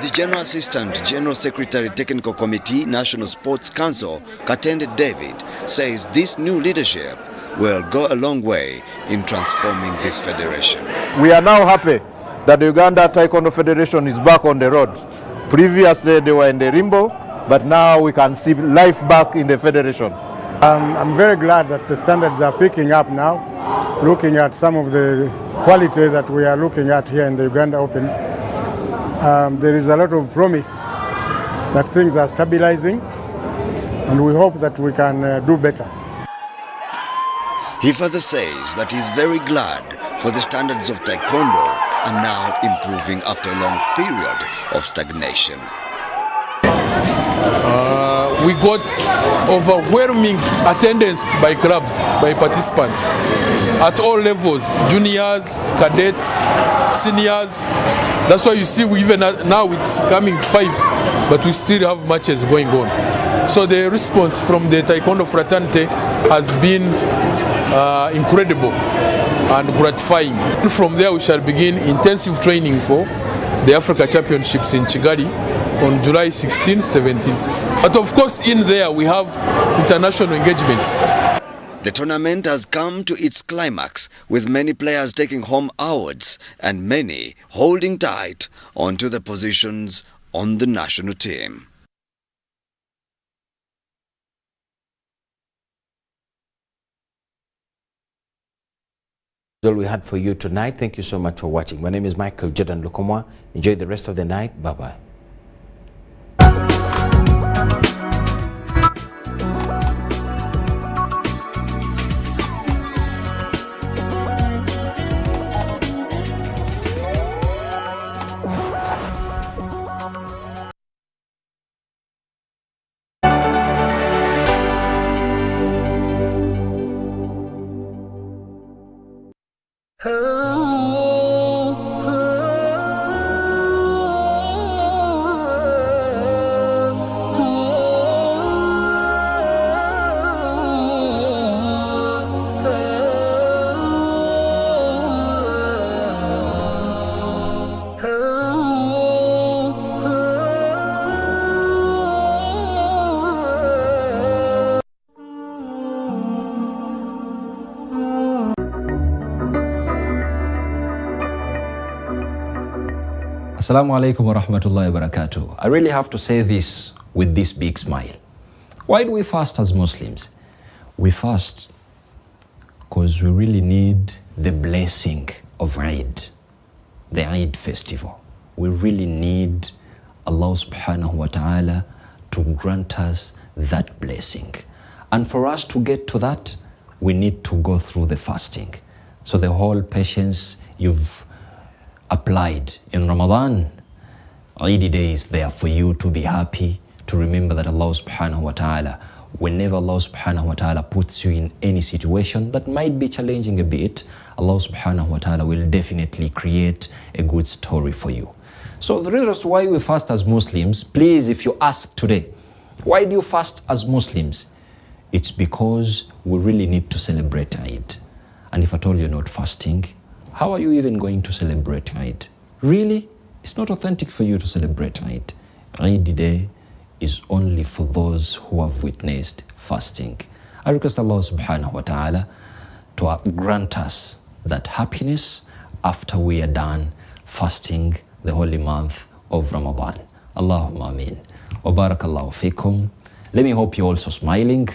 The General Assistant, General Secretary, Technical Committee, National Sports Council, Katende David, says this new leadership will go a long way in transforming this federation. We are now happy that the Uganda Taekwondo Federation is back on the road. Previously they were in the Rimbo, but now we can see life back in the federation. I'm very glad that the standards are picking up now, looking at some of the quality that we are looking at here in the Uganda Open. There is a lot of promise that things are stabilizing, and we hope that we can do better. He further says that he's very glad for the standards of Taekwondo are now improving after a long period of stagnation. We got overwhelming attendance by clubs, by participants at all levels, juniors, cadets, seniors. That's why you see we even now it's coming 5, but we still have matches going on. So the response from the Taekwondo fraternity has been incredible and gratifying. From there we shall begin intensive training for the Africa Championships in Kigali on July 16th, 17th. But of course in there we have international engagements. The tournament has come to its climax with many players taking home awards and many holding tight onto the positions on the national team. All we had for you tonight. Thank you so much for watching. My name is Micheal Jordan Lukomwa. Enjoy the rest of the night. Bye-bye. Oh, oh, oh. Assalamu alaikum wa rahmatullahi wa barakatuh. I really have to say this with this big smile. Why do we fast as Muslims? We fast because we really need the blessing of Eid, the Eid festival. We really need Allah subhanahu wa ta'ala to grant us that blessing. And for us to get to that, we need to go through the fasting. So the whole patience you've applied in Ramadan, Eid day is there for you to be happy, to remember that Allah subhanahu wa ta'ala, whenever Allah subhanahu wa ta'ala puts you in any situation that might be challenging a bit, Allah subhanahu wa ta'ala will definitely create a good story for you. So the reason why we fast as Muslims, please, if you ask today, why do you fast as Muslims? It's because we really need to celebrate Eid. And if at all you're not fasting, how are you even going to celebrate Eid? Really? It's not authentic for you to celebrate Eid. Eid day is only for those who have witnessed fasting. I request Allah subhanahu wa ta'ala to grant us that happiness after we are done fasting the holy month of Ramadan. Allahumma ameen. Wa barakallahu fikum. Let me hope you're also smiling.